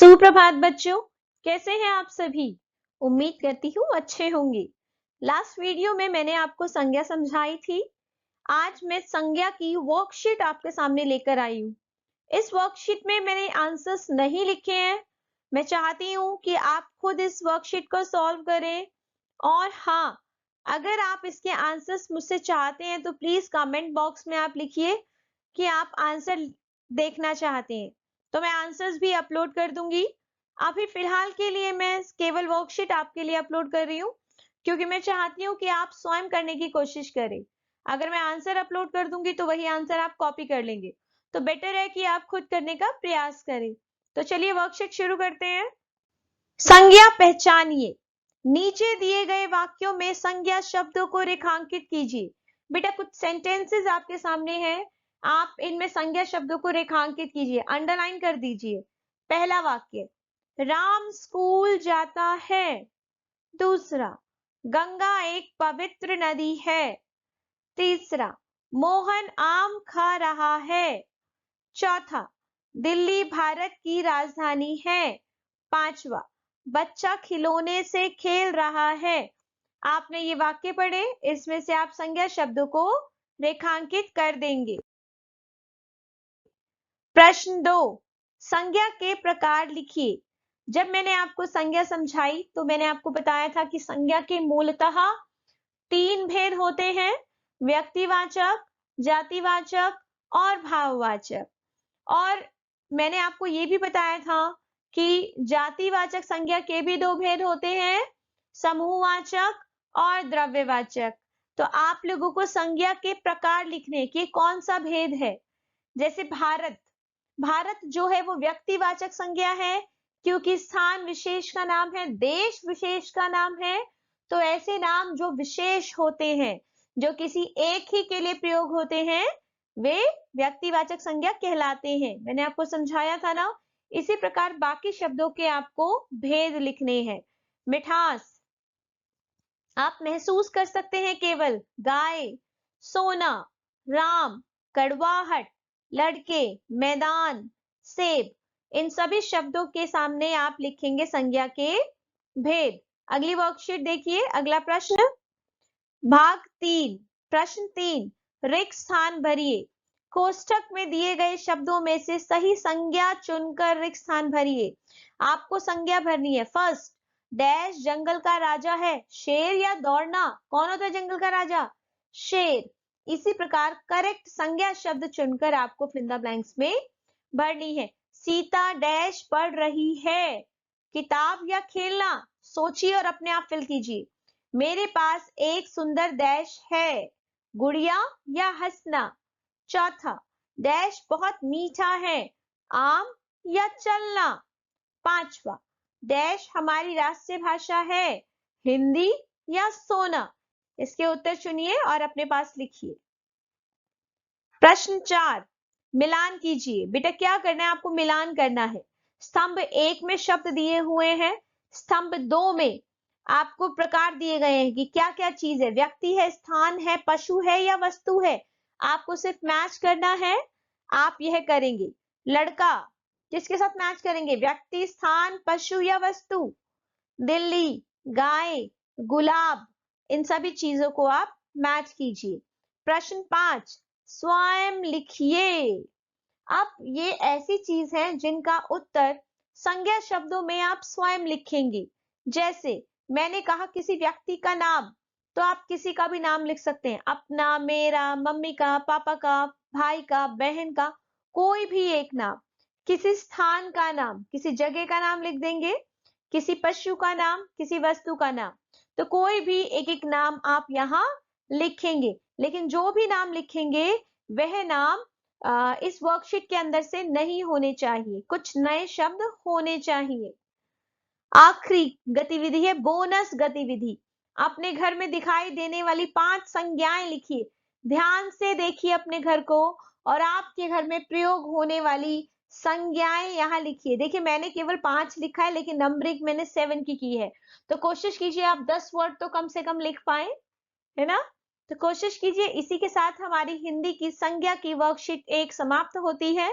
सुप्रभात बच्चों, कैसे हैं आप सभी। उम्मीद करती हूँ अच्छे होंगे। लास्ट वीडियो में मैंने आपको संज्ञा समझाई थी। आज मैं संज्ञा की वर्कशीट आपके सामने लेकर आई हूँ। इस वर्कशीट में मैंने आंसर्स नहीं लिखे हैं। मैं चाहती हूँ कि आप खुद इस वर्कशीट को सॉल्व करें। और हाँ, अगर आप इसके आंसर्स मुझसे चाहते हैं तो प्लीज कमेंट बॉक्स में आप लिखिए कि आप आंसर देखना चाहते हैं, तो मैं आंसर्स भी अपलोड कर दूंगी। अभी फिलहाल के लिए मैं केवल वर्कशीट आपके लिए अपलोड कर रही हूँ, क्योंकि मैं चाहती हूँ कि आप स्वयं करने की कोशिश करें। अगर मैं आंसर अपलोड कर दूंगी तो वही आंसर आप कॉपी कर लेंगे, तो बेटर है कि आप खुद करने का प्रयास करें। तो चलिए वर्कशीट शुरू करते हैं। संज्ञा पहचानिए। नीचे दिए गए वाक्यों में संज्ञा शब्दों को रेखांकित कीजिए। बेटा कुछ सेंटेंसेस आपके सामने हैं, आप इनमें संज्ञा शब्दों को रेखांकित कीजिए, अंडरलाइन कर दीजिए। पहला वाक्य, राम स्कूल जाता है। दूसरा, गंगा एक पवित्र नदी है। तीसरा, मोहन आम खा रहा है। चौथा, दिल्ली भारत की राजधानी है। पांचवा, बच्चा खिलौने से खेल रहा है। आपने ये वाक्य पढ़े, इसमें से आप संज्ञा शब्दों को रेखांकित कर देंगे। प्रश्न 2, संज्ञा के प्रकार लिखिए। जब मैंने आपको संज्ञा समझाई तो मैंने आपको बताया था कि संज्ञा के मूलतः 3 भेद होते हैं, व्यक्तिवाचक, जातिवाचक और भाववाचक। और मैंने आपको ये भी बताया था कि जातिवाचक संज्ञा के भी 2 भेद होते हैं, समूहवाचक और द्रव्यवाचक। तो आप लोगों को संज्ञा के प्रकार लिखने कि कौन सा भेद है। जैसे भारत, भारत जो है वो व्यक्तिवाचक संज्ञा है, क्योंकि स्थान विशेष का नाम है, देश विशेष का नाम है। तो ऐसे नाम जो विशेष होते हैं, जो किसी एक ही के लिए प्रयोग होते हैं, वे व्यक्तिवाचक संज्ञा कहलाते हैं। मैंने आपको समझाया था ना। इसी प्रकार बाकी शब्दों के आपको भेद लिखने हैं। मिठास, आप महसूस कर सकते हैं केवल, गाय, सोना, राम, कड़वाहट, लड़के, मैदान, सेब, इन सभी शब्दों के सामने आप लिखेंगे संज्ञा के भेद। अगली वर्कशीट देखिए, अगला प्रश्न, भाग 3, प्रश्न 3, रिक्त स्थान भरिए। कोष्ठक में दिए गए शब्दों में से सही संज्ञा चुनकर रिक्त स्थान भरिए। आपको संज्ञा भरनी है। फर्स्ट, डैश जंगल का राजा है, शेर या दौड़ना, कौन होता है जंगल का राजा, शेर। इसी प्रकार करेक्ट संज्ञा शब्द चुनकर आपको फिल इन द ब्लैंक्स में भरनी है। सीता डैश पढ़ रही है, किताब या खेलना, सोचिए और अपने आप फिल कीजिए। मेरे पास एक सुंदर डैश है, गुड़िया या हंसना। चौथा, डैश बहुत मीठा है, आम या चलना। पांचवा, डैश हमारी राष्ट्रीय भाषा है, हिंदी या सोना। इसके उत्तर चुनिए और अपने पास लिखिए। प्रश्न 4, मिलान कीजिए। बेटा क्या करना है, आपको मिलान करना है। स्तंभ 1 में शब्द दिए हुए हैं, स्तंभ 2 में आपको प्रकार दिए गए हैं कि क्या क्या चीज है, व्यक्ति है, स्थान है, पशु है या वस्तु है। आपको सिर्फ मैच करना है, आप यह करेंगे। लड़का, किसके साथ मैच करेंगे, व्यक्ति, स्थान, पशु या वस्तु। दिल्ली, गाय, गुलाब, इन सभी चीजों को आप मैच कीजिए। प्रश्न 5, स्वयं लिखिए। अब ये ऐसी चीज है जिनका उत्तर संज्ञा शब्दों में आप स्वयं लिखेंगे। जैसे मैंने कहा किसी व्यक्ति का नाम, तो आप किसी का भी नाम लिख सकते हैं, अपना, मेरा, मम्मी का, पापा का, भाई का, बहन का, कोई भी एक नाम। किसी स्थान का नाम, किसी जगह का नाम लिख देंगे, किसी पशु का नाम, किसी वस्तु का नाम। तो कोई भी एक एक नाम आप यहाँ लिखेंगे, लेकिन जो भी नाम लिखेंगे वह नाम इस वर्कशीट के अंदर से नहीं होने चाहिए, कुछ नए शब्द होने चाहिए। आखिरी गतिविधि है बोनस गतिविधि। अपने घर में दिखाई देने वाली 5 संज्ञाएं लिखिए। ध्यान से देखिए अपने घर को और आपके घर में प्रयोग होने वाली संज्ञाएं यहाँ लिखिए। देखिए मैंने केवल 5 लिखा है, लेकिन नंबरिंग मैंने 7 की है। तो कोशिश कीजिए आप 10 वर्ड तो कम से कम लिख पाए, है ना। तो कोशिश कीजिए। इसी के साथ हमारी हिंदी की संज्ञा की वर्कशीट 1 समाप्त होती है।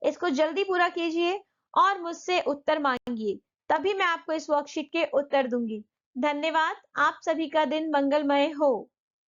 इसको जल्दी पूरा कीजिए और मुझसे उत्तर मांगिए, तभी मैं आपको इस वर्कशीट के उत्तर दूंगी। धन्यवाद। आप सभी का दिन मंगलमय हो।